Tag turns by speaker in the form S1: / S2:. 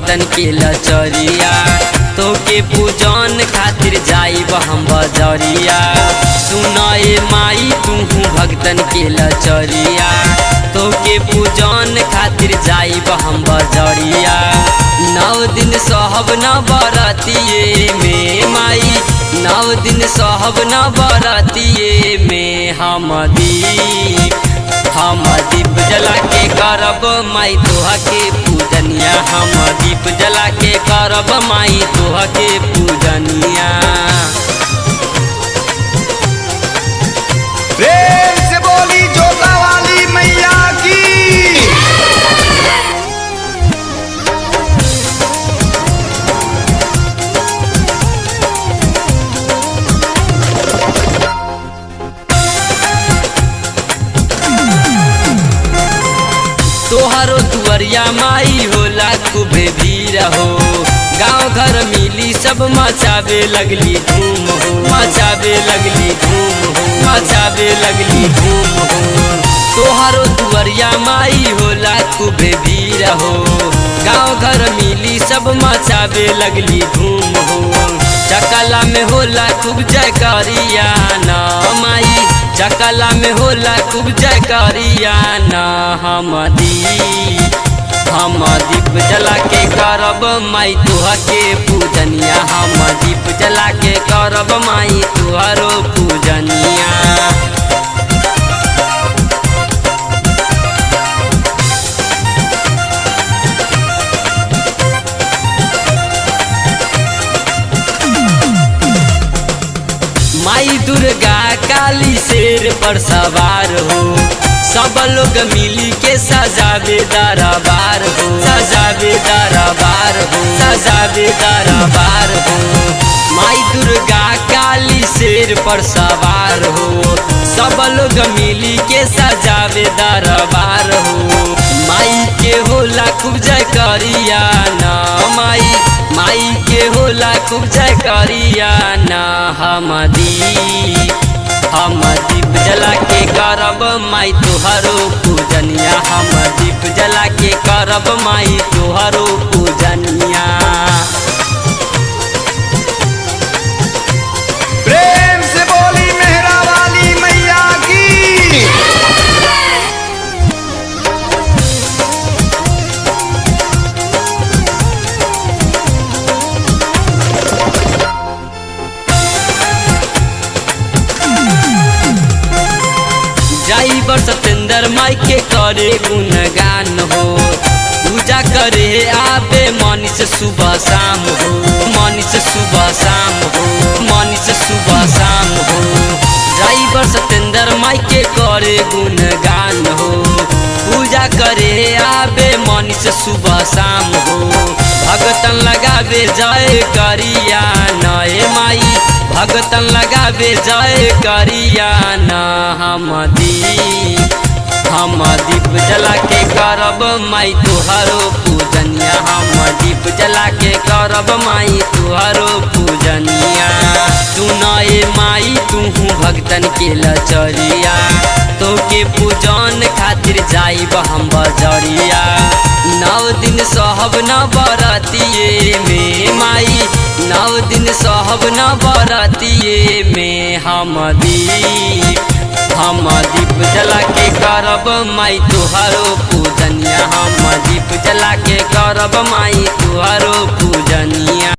S1: भगतन के लचरिया तो के पूजन खातिर जाइब हम बजरिया। सुनाए माई तू भगतन के लचरिया तो के पूजन खातिर जाइब हम बजरिया। 9 दिन सहब न बरतिए में माई 9 दिन सहब न बरतिए में हम दीप जला के करब माई तोहा के पूजनिया। हम दीप जला के करब माई तोहा के पूजनिया।
S2: प्रेम से बोली जोता वाली मैया की।
S1: तोहरो दुआरिया माई होला खूबे भीड़ हो। गाँव घर मिली सब मचावे लगली धूम हो। मचावे लगली धूम हो। मचावे लगली धूम हो। तोहरो दुआरिया माई होला खूबे भीड़ हो। गाँव घर मिली सब मचावे लगली धूम हो। चकला में होला खूब जयकारिया ना माई। चकला में होला खूब जयकारिया ना। हम दीप जला के करब माई तोहा के पूजनिया। हम दीप जला के करब माई तोहरो पूजनिया। माई दुर्गा काली शेर पर सवार हो। सब लोग मिली के सजावे दरबार हो। सजावे दरबार हो। सजावे दरबार हो। माई दुर्गा काली शेर पर सवार हो। सब लोग मिली के सजावे दरबार हो। माई के होला खूब जयकारिया ना माई। माई के होला खूब जयकारिया ना। हम दीप जला के करब माई तोहरो पूजनिया। हम दीप जला के करब माई तोहरो पूजनिया।
S2: प्रेम से बोली मेहरा वाली मैया की।
S1: ड्राइवर सतेंद्र माई के करे गुणगान हो। पूजा करे आवे मनीष सुबह शाम हो। मनीष सुबह शाम हो। मनीष सुबह शाम हो। ड्राइवर सतेंद्र माई के करे गुणगान हो। पूजा करे आवे मनीष सुबह शाम हो। भगतन लगावे जय करिया नए माई। भगतन लगावे जय करिया ना। हम दीप जला के करब माई तोहरो पूजनिया। हम दीप जला के करब माई तोहरो पूजनिया। सुनाए माई तू भगतन के लचरिया तो के पूजन खातिर जाइब हम बजरिया। 9 दिन सहब न बरतिए में माई। 9 दिन सहब न बरतिए में हम दीप जला के करब माई तोहरो पूजनिया। हम दीप जला के करब माई तोहरो पूजनिया।